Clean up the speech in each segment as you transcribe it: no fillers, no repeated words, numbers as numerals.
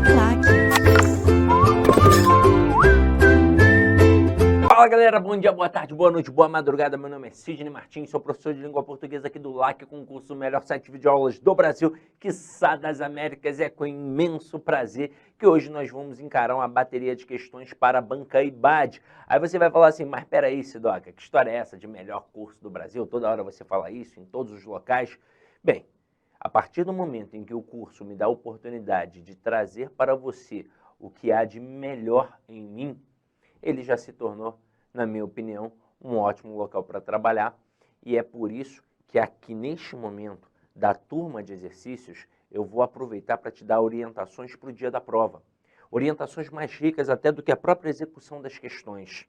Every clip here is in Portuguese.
Uniclac. Fala galera, bom dia, boa tarde, boa noite, boa madrugada. Meu nome é Sidney Martins, sou professor de língua portuguesa aqui do LAC, concurso Melhor Site de Videoaulas do Brasil, quiçá das Américas. É com imenso prazer que hoje nós vamos encarar uma bateria de questões para a banca IBAD. Aí você vai falar assim, mas peraí, Sidoca, que história é essa de melhor curso do Brasil? Toda hora você fala isso, em todos os locais. Bem, a partir do momento em que o curso me dá a oportunidade de trazer para você o que há de melhor em mim, ele já se tornou, na minha opinião, um ótimo local para trabalhar, e é por isso que aqui neste momento da turma de exercícios eu vou aproveitar para te dar orientações para o dia da prova. Orientações mais ricas até do que a própria execução das questões.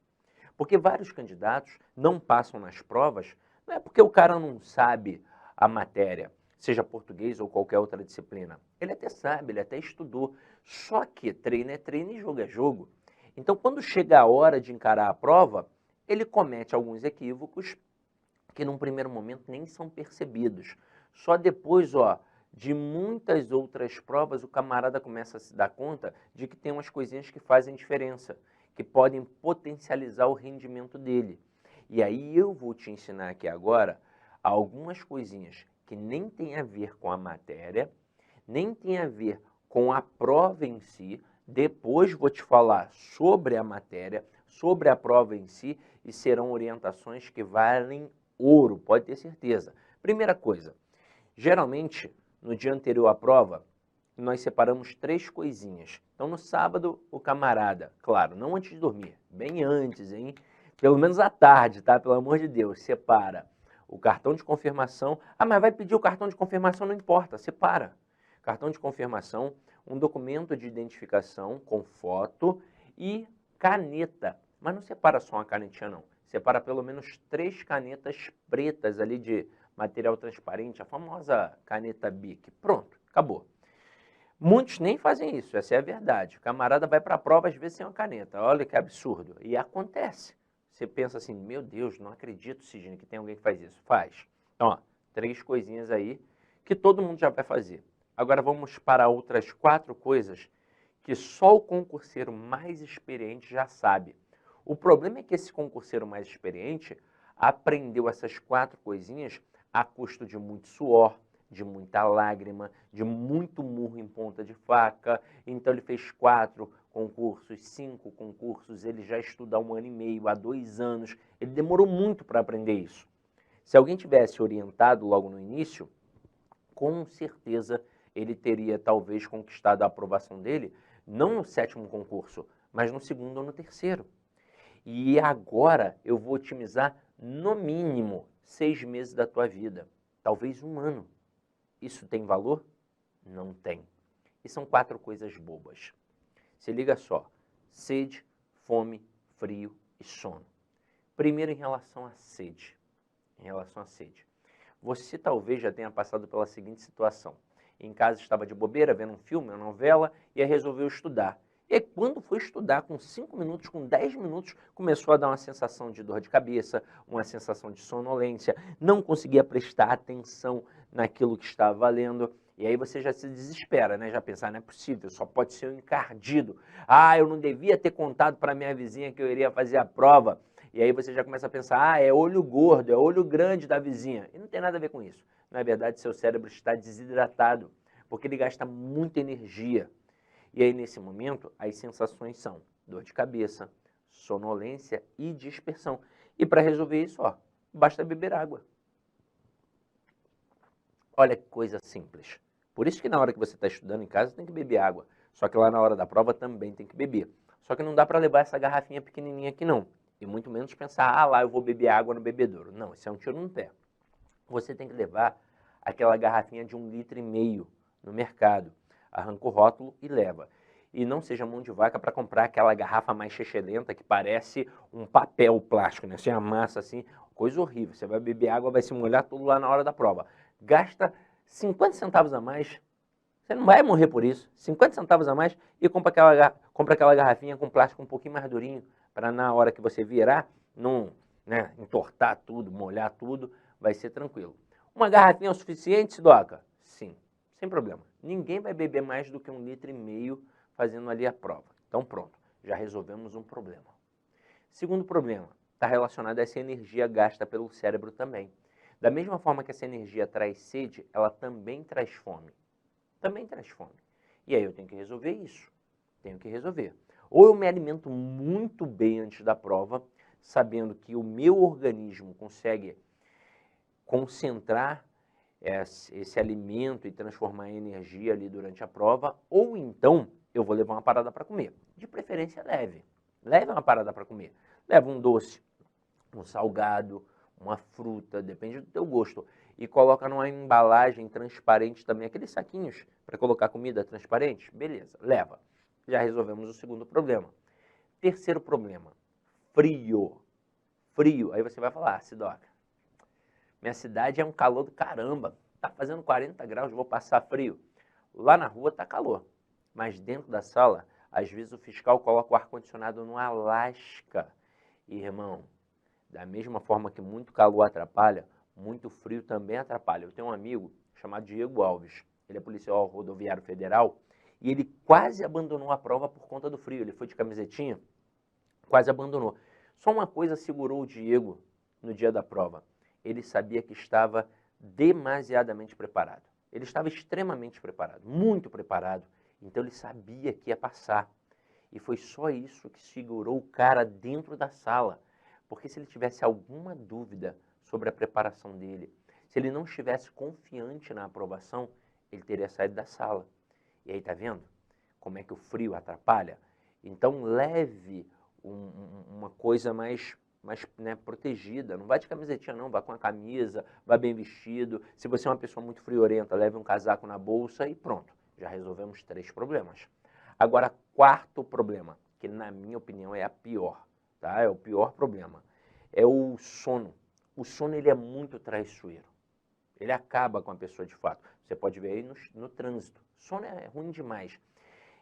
Porque vários candidatos não passam nas provas, não é porque o cara não sabe a matéria, seja português ou qualquer outra disciplina. Ele até sabe, ele até estudou, só que treino é treino e jogo é jogo. Então, quando chega a hora de encarar a prova, ele comete alguns equívocos que, num primeiro momento, nem são percebidos. Só depois, de muitas outras provas, o camarada começa a se dar conta de que tem umas coisinhas que fazem diferença, que podem potencializar o rendimento dele. E aí eu vou te ensinar aqui agora algumas coisinhas que nem tem a ver com a matéria, nem tem a ver com a prova em si. Depois vou te falar sobre a matéria, sobre a prova em si, e serão orientações que valem ouro, pode ter certeza. Primeira coisa, geralmente no dia anterior à prova, nós separamos 3 coisinhas. Então no sábado, o camarada, claro, não antes de dormir, bem antes, hein? Pelo menos à tarde, tá? Pelo amor de Deus, separa o cartão de confirmação. Ah, mas vai pedir o cartão de confirmação, não importa, separa. Cartão de confirmação, um documento de identificação com foto e caneta. Mas não separa só uma canetinha, não. Separa pelo menos 3 canetas pretas ali de material transparente, a famosa caneta Bic. Pronto, acabou. Muitos nem fazem isso, essa é a verdade. O camarada vai para a prova às vezes sem uma caneta. Olha que absurdo. E acontece. Você pensa assim, meu Deus, não acredito, Sidney, que tem alguém que faz isso. Faz. Então, 3 coisinhas aí que todo mundo já vai fazer. Agora vamos para outras 4 coisas que só o concurseiro mais experiente já sabe. O problema é que esse concurseiro mais experiente aprendeu essas 4 coisinhas a custo de muito suor, de muita lágrima, de muito murro em ponta de faca. Então ele fez 4 concursos, 5 concursos, ele já estuda há 1 ano e meio, há 2 anos. Ele demorou muito para aprender isso. Se alguém tivesse orientado logo no início, com certeza ele teria talvez conquistado a aprovação dele, não no 7º concurso, mas no 2º ou no 3º. E agora eu vou otimizar no mínimo 6 meses da tua vida, talvez 1 ano. Isso tem valor? Não tem. E são 4 coisas bobas. Se liga só, sede, fome, frio e sono. Primeiro em relação à sede. Você talvez já tenha passado pela seguinte situação. Em casa estava de bobeira, vendo um filme, uma novela, e aí resolveu estudar. E aí, quando foi estudar, com 5 minutos, com 10 minutos, começou a dar uma sensação de dor de cabeça, uma sensação de sonolência, não conseguia prestar atenção naquilo que estava lendo. E aí você já se desespera, né? Já pensa, não é possível, só pode ser um encardido. Ah, eu não devia ter contado para minha vizinha que eu iria fazer a prova. E aí você já começa a pensar, é olho gordo, é olho grande da vizinha. E não tem nada a ver com isso. Na verdade, seu cérebro está desidratado, porque ele gasta muita energia. E aí, nesse momento, as sensações são dor de cabeça, sonolência e dispersão. E para resolver isso, basta beber água. Olha que coisa simples. Por isso que na hora que você está estudando em casa, tem que beber água. Só que lá na hora da prova também tem que beber. Só que não dá para levar essa garrafinha pequenininha aqui, não. E muito menos pensar, lá eu vou beber água no bebedouro. Não, isso é um tiro no pé. Você tem que levar aquela garrafinha de 1,5 litro no mercado. Arranca o rótulo e leva. E não seja mão de vaca para comprar aquela garrafa mais chechelenta que parece um papel plástico, né? Você amassa assim, coisa horrível. Você vai beber água, vai se molhar tudo lá na hora da prova. Gasta 50 centavos a mais. Você não vai morrer por isso. 50 centavos a mais e compra aquela garrafinha com plástico um pouquinho mais durinho, para na hora que você virar, não entortar tudo, molhar tudo, vai ser tranquilo. Uma garrafinha é o suficiente, Sidoca? Sim, sem problema. Ninguém vai beber mais do que 1,5 litro fazendo ali a prova. Então pronto, já resolvemos um problema. Segundo problema, está relacionado a essa energia gasta pelo cérebro também. Da mesma forma que essa energia traz sede, ela também traz fome. Também traz fome. E aí eu tenho que resolver isso. Tenho que resolver. Ou eu me alimento muito bem antes da prova, sabendo que o meu organismo consegue concentrar esse alimento e transformar em energia ali durante a prova, ou então eu vou levar uma parada para comer. De preferência leve. Leve uma parada para comer. Leva um doce, um salgado, uma fruta, depende do teu gosto. E coloca numa embalagem transparente também, aqueles saquinhos para colocar comida transparente. Beleza, leva. Já resolvemos o segundo problema. Terceiro problema, frio. Frio. Aí você vai falar, Sidoca, minha cidade é um calor do caramba. Tá fazendo 40 graus, vou passar frio. Lá na rua tá calor. Mas dentro da sala, às vezes o fiscal coloca o ar-condicionado no Alasca. E, irmão, da mesma forma que muito calor atrapalha, muito frio também atrapalha. Eu tenho um amigo chamado Diego Alves. Ele é policial rodoviário federal e ele quase abandonou a prova por conta do frio. Ele foi de camisetinha, quase abandonou. Só uma coisa segurou o Diego no dia da prova. Ele sabia que estava demasiadamente preparado. Ele estava extremamente preparado, muito preparado. Então ele sabia que ia passar. E foi só isso que segurou o cara dentro da sala. Porque se ele tivesse alguma dúvida sobre a preparação dele, se ele não estivesse confiante na aprovação, ele teria saído da sala. E aí, tá vendo como é que o frio atrapalha? Então leve uma coisa mais protegida. Não vai de camisetinha não, vá com a camisa, vá bem vestido. Se você é uma pessoa muito friorenta, leve um casaco na bolsa e pronto. Já resolvemos 3 problemas. Agora, quarto problema, que na minha opinião é a pior, tá? É o pior problema. É o sono. O sono ele é muito traiçoeiro. Ele acaba com a pessoa de fato. Você pode ver aí no trânsito. Sono é ruim demais.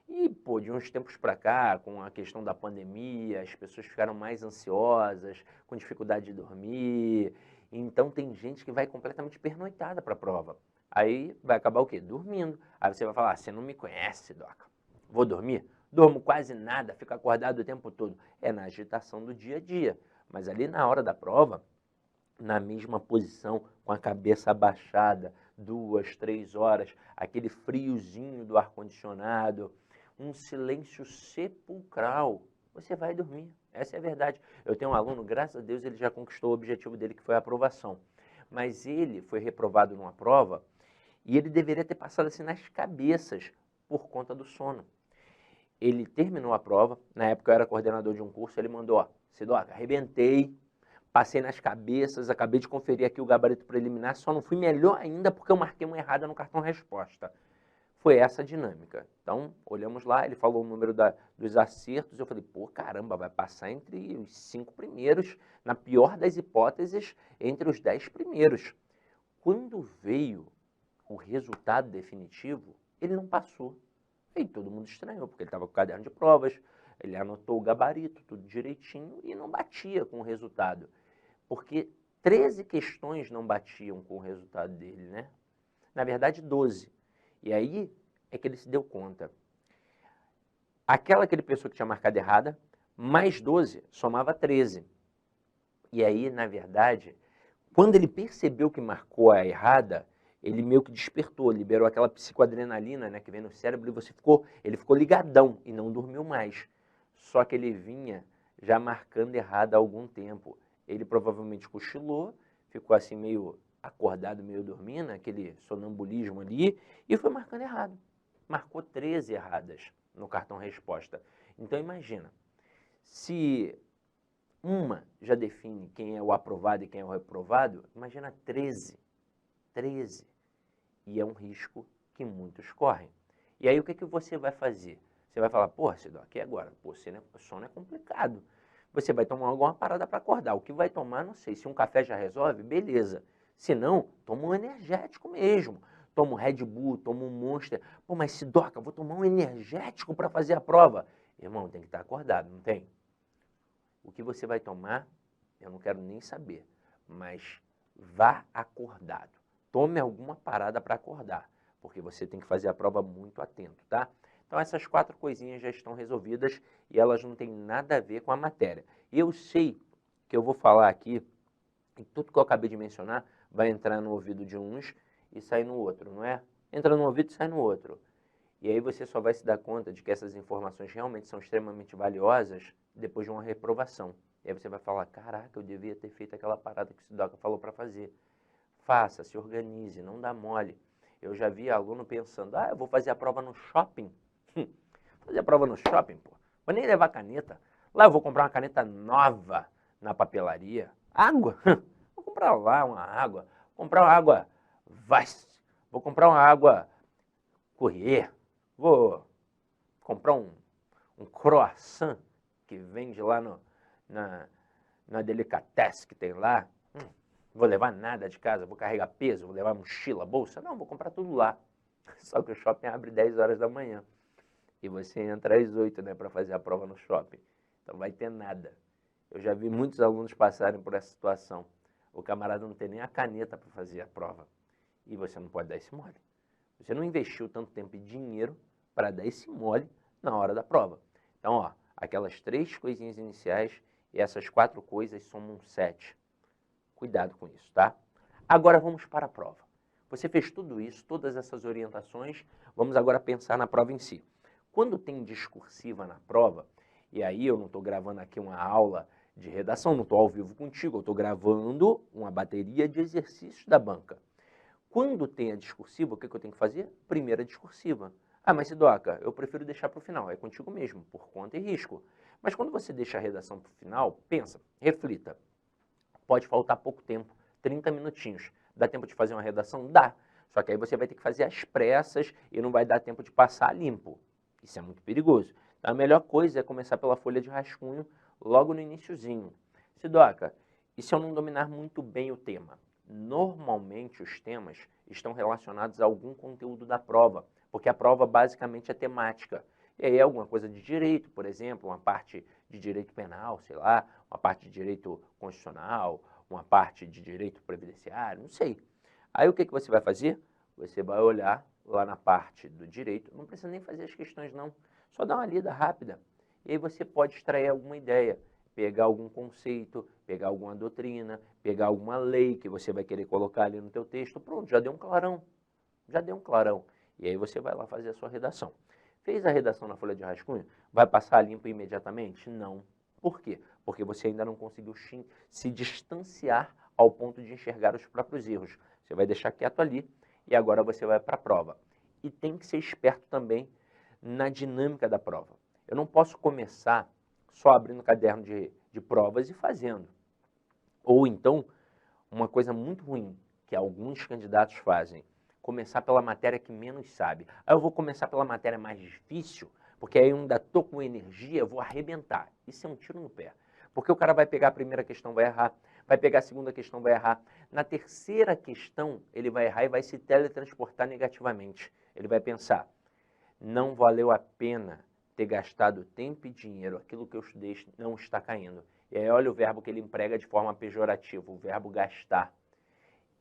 E, pô, de uns tempos para cá, com a questão da pandemia, as pessoas ficaram mais ansiosas, com dificuldade de dormir. Então, tem gente que vai completamente pernoitada para a prova. Aí vai acabar o quê? Dormindo. Aí você vai falar, você não me conhece, Doca. Vou dormir? Durmo quase nada, fico acordado o tempo todo. É na agitação do dia a dia. Mas ali na hora da prova, na mesma posição, com a cabeça abaixada, 2, 3 horas, aquele friozinho do ar-condicionado, um silêncio sepulcral, você vai dormir. Essa é a verdade. Eu tenho um aluno, graças a Deus, ele já conquistou o objetivo dele, que foi a aprovação. Mas ele foi reprovado numa prova e ele deveria ter passado assim nas cabeças por conta do sono. Ele terminou a prova, na época eu era coordenador de um curso, ele mandou, ó, Sidoca, arrebentei, passei nas cabeças, acabei de conferir aqui o gabarito preliminar, só não fui melhor ainda porque eu marquei uma errada no cartão resposta. Foi essa a dinâmica. Então, olhamos lá, ele falou o número dos acertos, eu falei, pô, caramba, vai passar entre os 5 primeiros, na pior das hipóteses, entre os 10 primeiros. Quando veio o resultado definitivo, ele não passou. E todo mundo estranhou, porque ele estava com o caderno de provas, ele anotou o gabarito, tudo direitinho, e não batia com o resultado. Porque 13 questões não batiam com o resultado dele, né? Na verdade, 12. E aí é que ele se deu conta. Aquela que ele pensou que tinha marcado errada, mais 12, somava 13. E aí, na verdade, quando ele percebeu que marcou a errada, ele meio que despertou, liberou aquela psicoadrenalina, né, que vem no cérebro, e ele ficou ligadão e não dormiu mais. Só que ele vinha já marcando errado há algum tempo. Ele provavelmente cochilou, ficou assim meio acordado, meio dormindo, aquele sonambulismo ali, e foi marcando errado. Marcou 13 erradas no cartão resposta. Então imagina, se uma já define quem é o aprovado e quem é o reprovado, imagina 13. 13. E é um risco que muitos correm. E aí o que você vai fazer? Você vai falar, pô, Sidoca, e agora? Pô, sono é complicado. Você vai tomar alguma parada para acordar. O que vai tomar, não sei. Se um café já resolve, beleza. Se não, toma um energético mesmo. Toma um Red Bull, toma um Monster. Pô, mas Sidoca, vou tomar um energético para fazer a prova. Irmão, tem que estar acordado, não tem? O que você vai tomar, eu não quero nem saber. Mas vá acordado. Tome alguma parada para acordar, porque você tem que fazer a prova muito atento, tá? Então essas 4 coisinhas já estão resolvidas e elas não têm nada a ver com a matéria. E eu sei que eu vou falar aqui, e tudo que eu acabei de mencionar vai entrar no ouvido de uns e sair no outro, não é? Entra no ouvido e sai no outro. E aí você só vai se dar conta de que essas informações realmente são extremamente valiosas depois de uma reprovação. E aí você vai falar, caraca, eu devia ter feito aquela parada que o Sidoca falou para fazer. Faça, se organize, não dá mole. Eu já vi aluno pensando, eu vou fazer a prova no shopping. Fazer a prova no shopping, pô. Vou nem levar caneta. Lá eu vou comprar uma caneta nova na papelaria. Água? Vou comprar lá uma água. Vou comprar uma água Vast. Vou comprar uma água Corrier. Vou comprar um croissant que vende lá na Delicatessen que tem lá. Vou levar nada de casa, vou carregar peso, vou levar mochila, bolsa. Não, vou comprar tudo lá. Só que o shopping abre 10 horas da manhã. E você entra às 8, né, para fazer a prova no shopping. Então vai ter nada. Eu já vi muitos alunos passarem por essa situação. O camarada não tem nem a caneta para fazer a prova. E você não pode dar esse mole. Você não investiu tanto tempo e dinheiro para dar esse mole na hora da prova. Então, ó, aquelas 3 coisinhas iniciais e essas 4 coisas somam 7. Cuidado com isso, tá? Agora vamos para a prova. Você fez tudo isso, todas essas orientações, vamos agora pensar na prova em si. Quando tem discursiva na prova, e aí eu não estou gravando aqui uma aula de redação, não estou ao vivo contigo, eu estou gravando uma bateria de exercícios da banca. Quando tem a discursiva, o que eu tenho que fazer? Primeira discursiva. Ah, mas Sidoca, eu prefiro deixar para o final, é contigo mesmo, por conta e risco. Mas quando você deixa a redação para o final, pensa, reflita. Pode faltar pouco tempo, 30 minutinhos. Dá tempo de fazer uma redação? Dá. Só que aí você vai ter que fazer às pressas e não vai dar tempo de passar limpo. Isso é muito perigoso. Então a melhor coisa é começar pela folha de rascunho logo no iniciozinho. Sidoca, e se eu não dominar muito bem o tema? Normalmente os temas estão relacionados a algum conteúdo da prova, porque a prova basicamente é temática. E aí alguma coisa de direito, por exemplo, uma parte de direito penal, sei lá, uma parte de direito constitucional, uma parte de direito previdenciário, não sei. Aí o que você vai fazer? Você vai olhar lá na parte do direito, não precisa nem fazer as questões não, só dá uma lida rápida. E aí você pode extrair alguma ideia, pegar algum conceito, pegar alguma doutrina, pegar alguma lei que você vai querer colocar ali no teu texto, pronto, já deu um clarão, já deu um clarão. E aí você vai lá fazer a sua redação. Fez a redação na folha de rascunho? Vai passar limpo imediatamente? Não. Por quê? Porque você ainda não conseguiu se distanciar ao ponto de enxergar os próprios erros. Você vai deixar quieto ali e agora você vai para a prova. E tem que ser esperto também na dinâmica da prova. Eu não posso começar só abrindo o caderno de provas e fazendo. Ou então, uma coisa muito ruim que alguns candidatos fazem, começar pela matéria que menos sabe. Aí eu vou começar pela matéria mais difícil, porque aí eu ainda estou com energia, eu vou arrebentar. Isso é um tiro no pé. Porque o cara vai pegar a primeira questão, vai errar, vai pegar a segunda questão, vai errar. Na terceira questão, ele vai errar e vai se teletransportar negativamente. Ele vai pensar, não valeu a pena ter gastado tempo e dinheiro, aquilo que eu estudei não está caindo. E aí olha o verbo que ele emprega de forma pejorativa, o verbo gastar.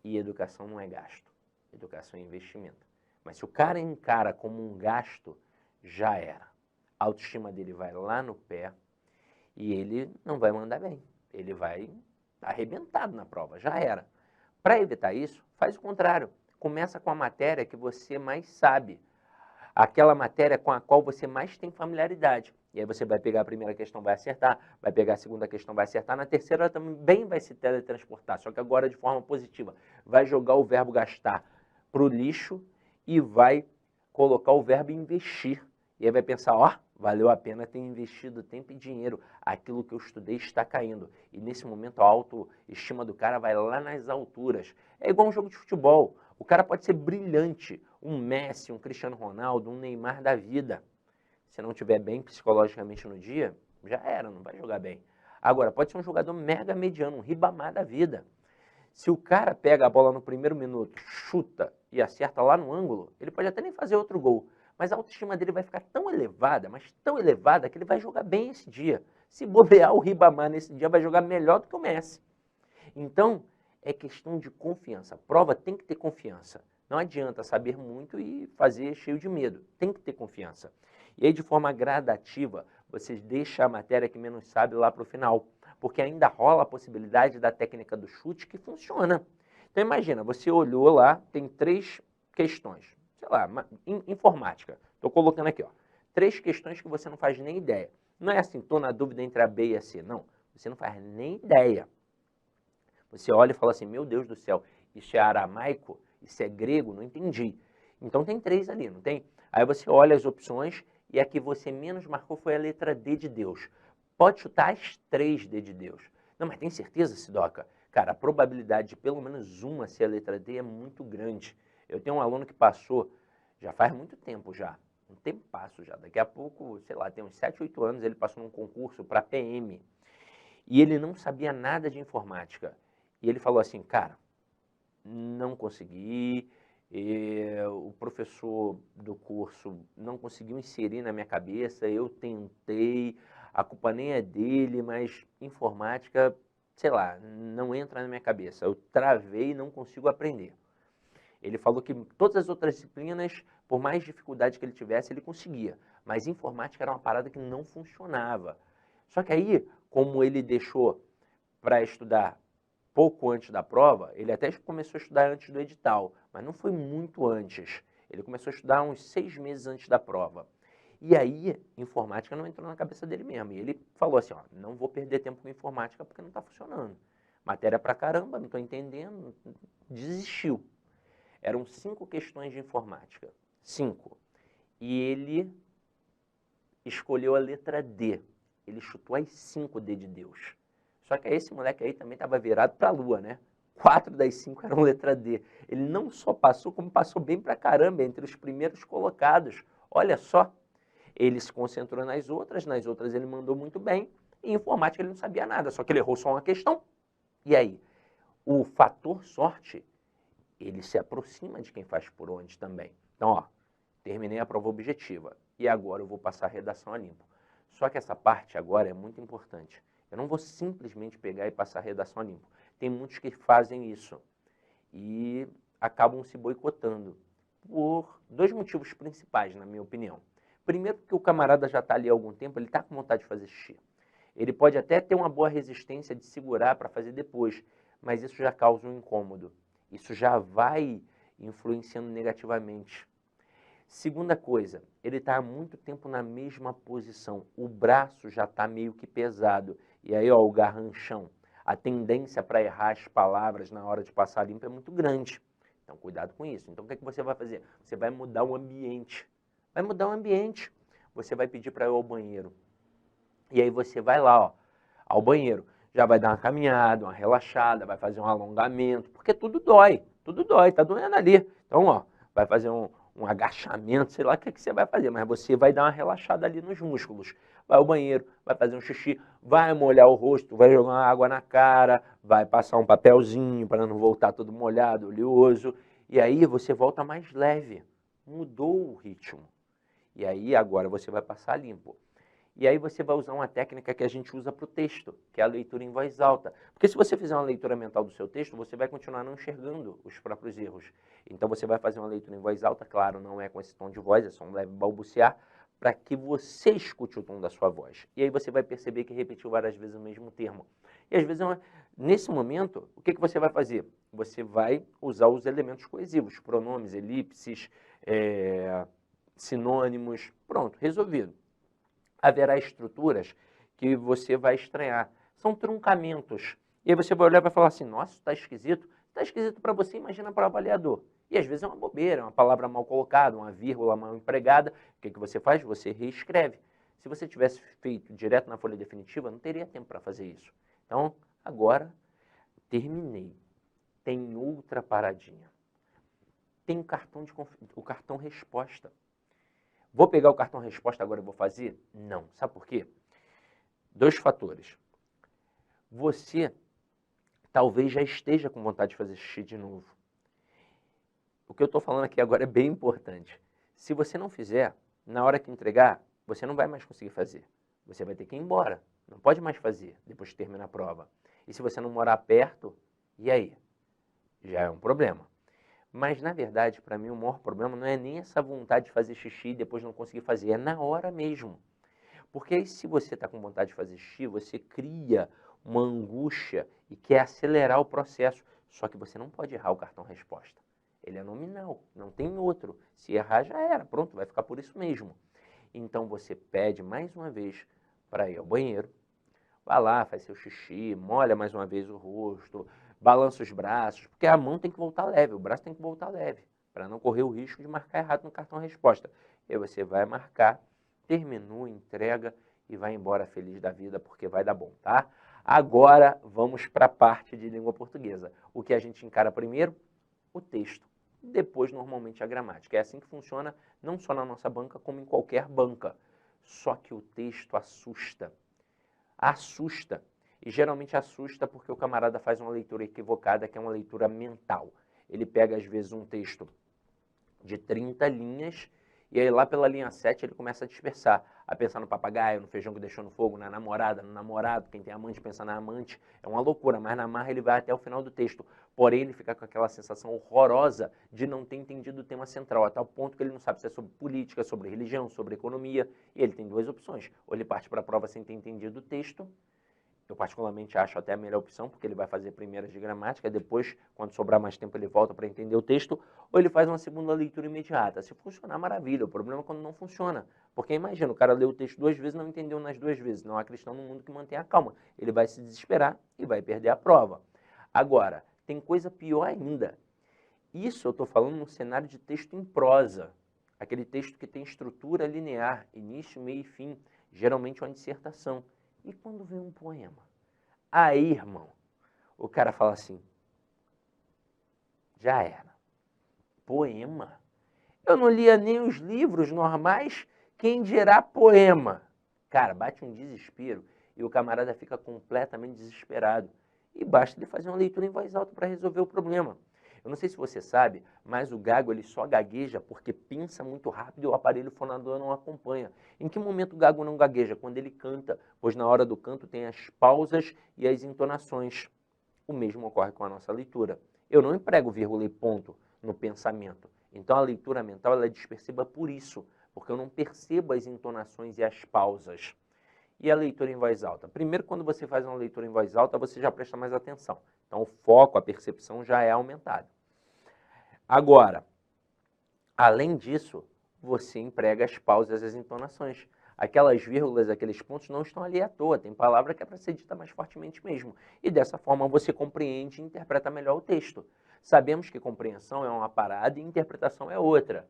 E educação não é gasto, educação é investimento. Mas se o cara encara como um gasto, já era. A autoestima dele vai lá no pé e ele não vai mandar bem. Ele vai arrebentado na prova, já era. Para evitar isso, faz o contrário. Começa com a matéria que você mais sabe. Aquela matéria com a qual você mais tem familiaridade. E aí você vai pegar a primeira questão, vai acertar, vai pegar a segunda questão, vai acertar, na terceira ela também vai se teletransportar, só que agora de forma positiva. Vai jogar o verbo gastar para o lixo e vai colocar o verbo investir. E aí vai pensar, ó, valeu a pena ter investido tempo e dinheiro, aquilo que eu estudei está caindo. E nesse momento a autoestima do cara vai lá nas alturas. É igual um jogo de futebol. O cara pode ser brilhante, um Messi, um Cristiano Ronaldo, um Neymar da vida. Se não estiver bem psicologicamente no dia, já era, não vai jogar bem. Agora, pode ser um jogador mega mediano, um Ribamar da vida. Se o cara pega a bola no primeiro minuto, chuta e acerta lá no ângulo, ele pode até nem fazer outro gol. Mas a autoestima dele vai ficar tão elevada, mas tão elevada, que ele vai jogar bem esse dia. Se bobear, o Ribamar nesse dia vai jogar melhor do que o Messi. Então, é questão de confiança. A prova tem que ter confiança. Não adianta saber muito e fazer cheio de medo. Tem que ter confiança. E aí, de forma gradativa, você deixa a matéria que menos sabe lá para o final, porque ainda rola a possibilidade da técnica do chute que funciona. Então, imagina, você olhou lá, tem 3 questões, sei lá, informática. Estou colocando aqui, ó, 3 questões que você não faz nem ideia. Não é assim, estou na dúvida entre a B e a C, não. Você não faz nem ideia. Você olha e fala assim, meu Deus do céu, isso é aramaico? Isso é grego? Não entendi. Então tem 3 ali, não tem? Aí você olha as opções e a que você menos marcou foi a letra D de Deus. Pode chutar as 3 D de Deus. Não, mas tem certeza, Sidoca? Cara, a probabilidade de pelo menos uma ser a letra D é muito grande. Eu tenho um aluno que passou, já faz muito tempo já, um tempasso já. Daqui a pouco, sei lá, tem uns 7, 8 anos, ele passou num concurso para PM. E ele não sabia nada de informática. E ele falou assim, cara, não consegui, o professor do curso não conseguiu inserir na minha cabeça, eu tentei, a culpa nem é dele, mas informática, sei lá, não entra na minha cabeça. Eu travei e não consigo aprender. Ele falou que todas as outras disciplinas, por mais dificuldade que ele tivesse, ele conseguia. Mas informática era uma parada que não funcionava. Só que aí, como ele deixou para estudar pouco antes da prova, ele até começou a estudar antes do edital, mas não foi muito antes. Ele começou a estudar uns 6 meses antes da prova. E aí, informática não entrou na cabeça dele mesmo. E ele falou assim, ó, não vou perder tempo com informática porque não está funcionando. Matéria pra caramba, não estou entendendo. Desistiu. Eram 5 questões de informática. 5. E ele escolheu a letra D. Ele chutou as 5 D de Deus. Só que esse moleque aí também estava virado para a lua, né? 4 das 5 eram letra D. Ele não só passou, como passou bem pra caramba, entre os primeiros colocados. Olha só, ele se concentrou nas outras ele mandou muito bem, e em informática ele não sabia nada, só que ele errou só uma questão. E aí? O fator sorte, ele se aproxima de quem faz por onde também. Então, ó, terminei a prova objetiva, e agora eu vou passar a redação a limpo. Só que essa parte agora é muito importante. Eu não vou simplesmente pegar e passar a redação a limpo. Tem muitos que fazem isso e acabam se boicotando por 2 motivos principais, na minha opinião. Primeiro, porque o camarada já está ali há algum tempo, ele está com vontade de fazer xixi. Ele pode até ter uma boa resistência de segurar para fazer depois, mas isso já causa um incômodo. Isso já vai influenciando negativamente. Segunda coisa, ele está há muito tempo na mesma posição, o braço já está meio que pesado. E aí, ó, o garranchão, a tendência para errar as palavras na hora de passar limpo é muito grande. Então, cuidado com isso. Então, o que é que você vai fazer? Você vai mudar o ambiente. Vai mudar o ambiente. Você vai pedir para ir ao banheiro. E aí você vai lá, ó, ao banheiro. Já vai dar uma caminhada, uma relaxada, vai fazer um alongamento, porque tudo dói, tá doendo ali. Então, ó, vai fazer um agachamento, sei lá o que você vai fazer, mas você vai dar uma relaxada ali nos músculos. Vai ao banheiro, vai fazer um xixi, vai molhar o rosto, vai jogar uma água na cara, vai passar um papelzinho para não voltar todo molhado, oleoso, e aí você volta mais leve. Mudou o ritmo. E aí agora você vai passar limpo. E aí você vai usar uma técnica que a gente usa para o texto, que é a leitura em voz alta. Porque se você fizer uma leitura mental do seu texto, você vai continuar não enxergando os próprios erros. Então você vai fazer uma leitura em voz alta, claro, não é com esse tom de voz, é só um leve balbuciar, para que você escute o tom da sua voz. E aí você vai perceber que repetiu várias vezes o mesmo termo. E às vezes, nesse momento, o que você vai fazer? Você vai usar os elementos coesivos, pronomes, elipses, sinônimos, pronto, resolvido. Haverá estruturas que você vai estranhar. São truncamentos. E aí você vai olhar e vai falar assim, nossa, está esquisito. Está esquisito para você, imagina para o avaliador. E às vezes é uma bobeira, uma palavra mal colocada, uma vírgula mal empregada. O que você faz? Você reescreve. Se você tivesse feito direto na folha definitiva, não teria tempo para fazer isso. Então, agora, terminei. Tem outra paradinha. Tem o cartão resposta. Vou pegar o cartão resposta agora e vou fazer? Não. Sabe por quê? 2 fatores. Você talvez já esteja com vontade de fazer xixi de novo. O que eu estou falando aqui agora é bem importante. Se você não fizer, na hora que entregar, você não vai mais conseguir fazer. Você vai ter que ir embora. Não pode mais fazer depois de terminar a prova. E se você não morar perto, e aí? Já é um problema. Mas, na verdade, para mim, o maior problema não é nem essa vontade de fazer xixi e depois não conseguir fazer, é na hora mesmo. Porque aí, se você está com vontade de fazer xixi, você cria uma angústia e quer acelerar o processo. Só que você não pode errar o cartão resposta. Ele é nominal, não tem outro. Se errar, já era. Pronto, vai ficar por isso mesmo. Então, você pede mais uma vez para ir ao banheiro. Vai lá, faz seu xixi, molha mais uma vez o rosto, balança os braços, porque a mão tem que voltar leve, o braço tem que voltar leve, para não correr o risco de marcar errado no cartão resposta. E aí você vai marcar, terminou, entrega e vai embora feliz da vida, porque vai dar bom, tá? Agora vamos para a parte de língua portuguesa. O que a gente encara primeiro? O texto. Depois, normalmente, a gramática. É assim que funciona, não só na nossa banca, como em qualquer banca. Só que o texto assusta. E geralmente assusta porque o camarada faz uma leitura equivocada, que é uma leitura mental. Ele pega, às vezes, um texto de 30 linhas, e aí lá pela linha 7 ele começa a dispersar, a pensar no papagaio, no feijão que deixou no fogo, na namorada, no namorado, quem tem amante pensa na amante, é uma loucura, mas na marra ele vai até o final do texto, porém ele fica com aquela sensação horrorosa de não ter entendido o tema central, a tal ponto que ele não sabe se é sobre política, sobre religião, sobre economia, e ele tem duas opções, ou ele parte para a prova sem ter entendido o texto. Eu particularmente acho até a melhor opção, porque ele vai fazer primeiras de gramática, depois, quando sobrar mais tempo, ele volta para entender o texto, ou ele faz uma segunda leitura imediata. Se funcionar, maravilha. O problema é quando não funciona. Porque imagina, o cara leu o texto duas vezes e não entendeu nas duas vezes. Não há cristão no mundo que mantenha a calma. Ele vai se desesperar e vai perder a prova. Agora, tem coisa pior ainda. Isso eu estou falando num cenário de texto em prosa. Aquele texto que tem estrutura linear, início, meio e fim. Geralmente uma dissertação. E quando vem um poema? Aí, irmão, o cara fala assim, já era. Poema? Eu não lia nem os livros normais, quem dirá poema? Cara, bate um desespero e o camarada fica completamente desesperado. E basta ele fazer uma leitura em voz alta para resolver o problema. Eu não sei se você sabe, mas o gago ele só gagueja porque pensa muito rápido e o aparelho fonador não acompanha. Em que momento o gago não gagueja? Quando ele canta, pois na hora do canto tem as pausas e as entonações. O mesmo ocorre com a nossa leitura. Eu não emprego vírgula e ponto no pensamento. Então a leitura mental ela é dispersiva por isso, porque eu não percebo as entonações e as pausas. E a leitura em voz alta? Primeiro, quando você faz uma leitura em voz alta, você já presta mais atenção. Então o foco, a percepção já é aumentado. Agora, além disso, você emprega as pausas e as entonações. Aquelas vírgulas, aqueles pontos não estão ali à toa. Tem palavra que é para ser dita mais fortemente mesmo. E dessa forma você compreende e interpreta melhor o texto. Sabemos que compreensão é uma parada e interpretação é outra.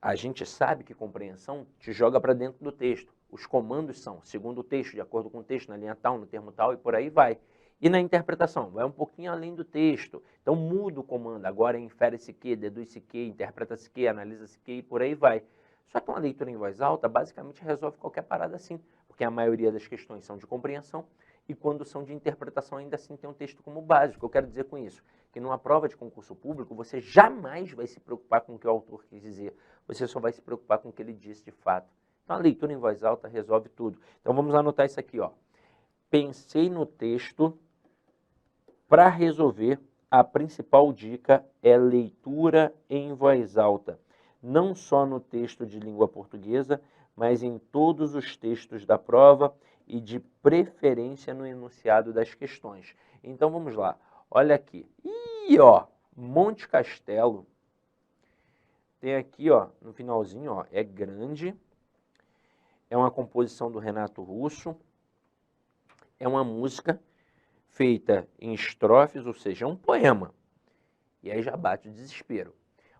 A gente sabe que compreensão te joga para dentro do texto. Os comandos são, segundo o texto, de acordo com o texto, na linha tal, no termo tal e por aí vai. E na interpretação, vai um pouquinho além do texto. Então muda o comando, agora infere-se que, deduz-se que, interpreta-se que, analisa-se que e por aí vai. Só que uma leitura em voz alta basicamente resolve qualquer parada assim, porque a maioria das questões são de compreensão e quando são de interpretação ainda assim tem um texto como básico. Eu quero dizer com isso que numa prova de concurso público você jamais vai se preocupar com o que o autor quis dizer, você só vai se preocupar com o que ele disse de fato. Então a leitura em voz alta resolve tudo. Então vamos anotar isso aqui, ó. Pensei no texto. Para resolver, a principal dica é leitura em voz alta, não só no texto de língua portuguesa, mas em todos os textos da prova e de preferência no enunciado das questões. Então vamos lá, olha aqui. Ih, ó, Monte Castelo, tem aqui, ó, no finalzinho, ó, é grande, é uma composição do Renato Russo, é uma música feita em estrofes, ou seja, é um poema. E aí já bate o desespero.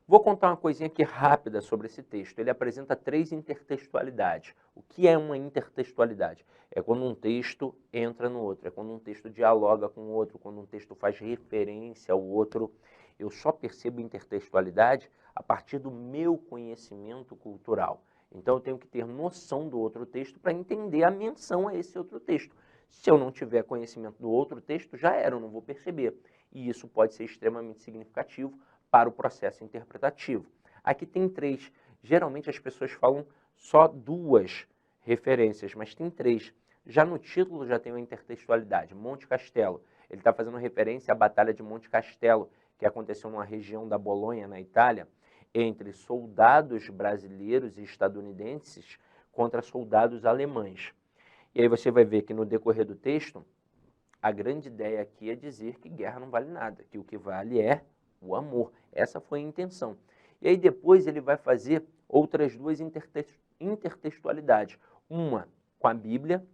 Vou contar uma coisinha aqui rápida sobre esse texto. Ele apresenta 3 intertextualidades. O que é uma intertextualidade? É quando um texto entra no outro, é quando um texto dialoga com o outro, quando um texto faz referência ao outro. Eu só percebo intertextualidade a partir do meu conhecimento cultural. Então eu tenho que ter noção do outro texto para entender a menção a esse outro texto. Se eu não tiver conhecimento do outro texto, já era, eu não vou perceber. E isso pode ser extremamente significativo para o processo interpretativo. Aqui tem 3. Geralmente as pessoas falam só 2 referências, mas tem 3. Já no título já tem uma intertextualidade. Monte Castelo. Ele está fazendo referência à Batalha de Monte Castelo, que aconteceu numa região da Bolonha, na Itália, entre soldados brasileiros e estadunidenses contra soldados alemães. E aí você vai ver que no decorrer do texto, a grande ideia aqui é dizer que guerra não vale nada, que o que vale é o amor. Essa foi a intenção. E aí depois ele vai fazer outras duas intertextualidades. Uma com a Bíblia,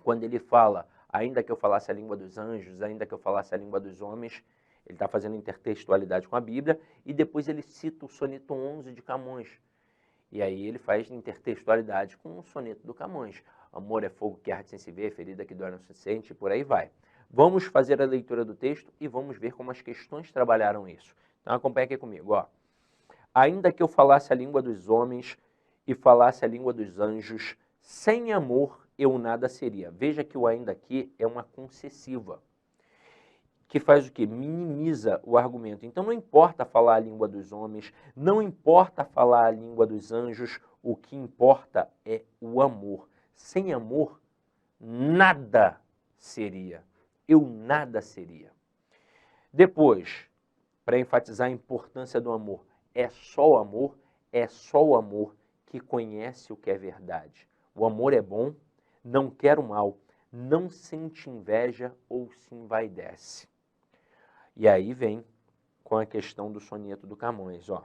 quando ele fala, ainda que eu falasse a língua dos anjos, ainda que eu falasse a língua dos homens, ele está fazendo intertextualidade com a Bíblia, e depois ele cita o soneto 11 de Camões. E aí ele faz intertextualidade com o soneto do Camões. Amor é fogo que arde sem se ver, ferida que dói não se sente, e por aí vai. Vamos fazer a leitura do texto e vamos ver como as questões trabalharam isso. Então acompanha aqui comigo. Ó. Ainda que eu falasse a língua dos homens e falasse a língua dos anjos, sem amor eu nada seria. Veja que o ainda aqui é uma concessiva, que faz o quê? Minimiza o argumento. Então não importa falar a língua dos homens, não importa falar a língua dos anjos, o que importa é o amor. Sem amor, nada seria. Eu nada seria. Depois, para enfatizar a importância do amor, é só o amor que conhece o que é verdade. O amor é bom, não quer o mal, não sente inveja ou se envaidece. E aí vem com a questão do soneto do Camões. Ó.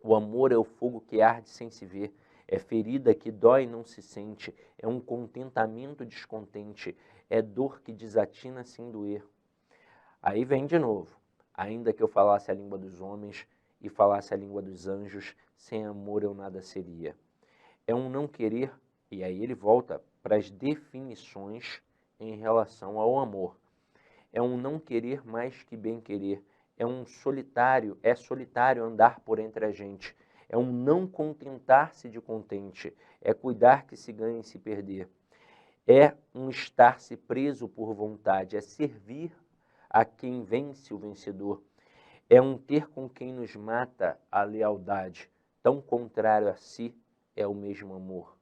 O amor é o fogo que arde sem se ver, é ferida que dói e não se sente, é um contentamento descontente, é dor que desatina sem doer. Aí vem de novo. Ainda que eu falasse a língua dos homens e falasse a língua dos anjos, sem amor eu nada seria. É um não querer, e aí ele volta para as definições em relação ao amor. É um não querer mais que bem querer. É solitário andar por entre a gente. É um não contentar-se de contente. É cuidar que se ganhe e se perder. É um estar-se preso por vontade. É servir a quem vence o vencedor. É um ter com quem nos mata a lealdade. Tão contrário a si é o mesmo amor.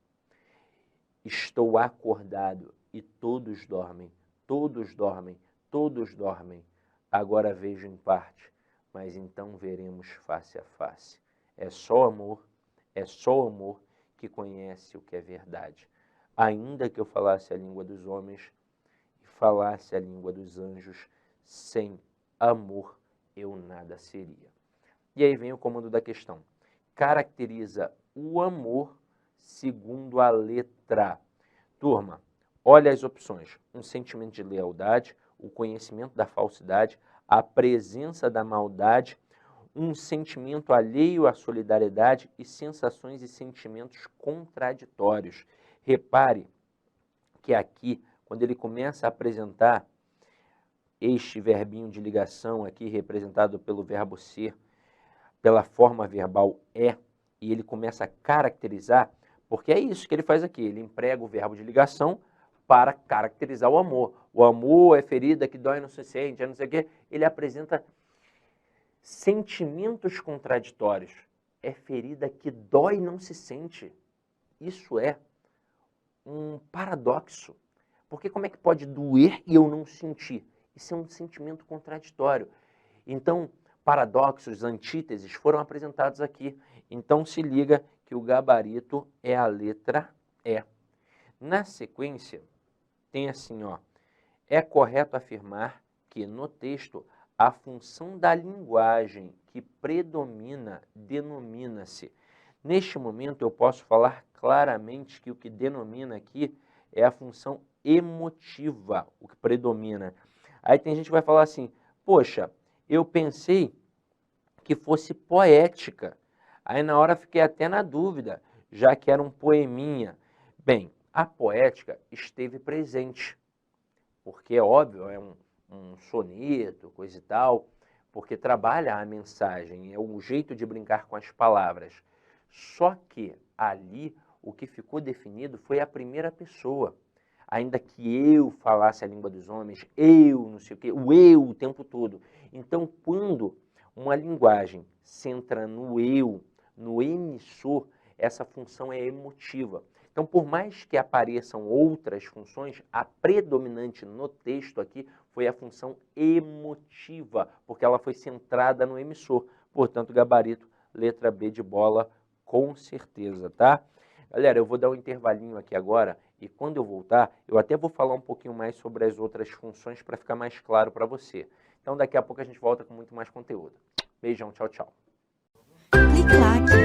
Estou acordado e todos dormem, todos dormem, todos dormem. Agora vejo em parte, mas então veremos face a face. É só o amor que conhece o que é verdade. Ainda que eu falasse a língua dos homens e falasse a língua dos anjos, sem amor eu nada seria. E aí vem o comando da questão. Caracteriza o amor segundo a letra. Turma, olha as opções. Um sentimento de lealdade, o conhecimento da falsidade, a presença da maldade, um sentimento alheio à solidariedade e sensações e sentimentos contraditórios. Repare que aqui, quando ele começa a apresentar este verbinho de ligação aqui, representado pelo verbo ser, pela forma verbal é, e ele começa a caracterizar, porque é isso que ele faz aqui, ele emprega o verbo de ligação para caracterizar o amor. O amor é ferida que dói e não se sente, é não sei o quê. Ele apresenta sentimentos contraditórios. É ferida que dói e não se sente. Isso é um paradoxo. Porque como é que pode doer e eu não sentir? Isso é um sentimento contraditório. Então, paradoxos, antíteses foram apresentados aqui. Então, se liga que o gabarito é a letra E. Na sequência, tem assim, ó, é correto afirmar que no texto a função da linguagem que predomina denomina-se. Neste momento eu posso falar claramente que o que denomina aqui é a função emotiva, o que predomina. Aí tem gente que vai falar assim, poxa, eu pensei que fosse poética. Aí na hora fiquei até na dúvida, já que era um poeminha. Bem, a poética esteve presente, porque é óbvio, é um soneto, coisa e tal, porque trabalha a mensagem, é um jeito de brincar com as palavras. Só que ali o que ficou definido foi a primeira pessoa. Ainda que eu falasse a língua dos homens, eu não sei o quê, o eu o tempo todo. Então, quando uma linguagem centra no eu, no emissor, essa função é emotiva. Então, por mais que apareçam outras funções, a predominante no texto aqui foi a função emotiva, porque ela foi centrada no emissor. Portanto, gabarito, letra B de bola, com certeza, tá? Galera, eu vou dar um intervalinho aqui agora e quando eu voltar, eu até vou falar um pouquinho mais sobre as outras funções para ficar mais claro para você. Então, daqui a pouco a gente volta com muito mais conteúdo. Beijão, tchau, tchau. Clique lá.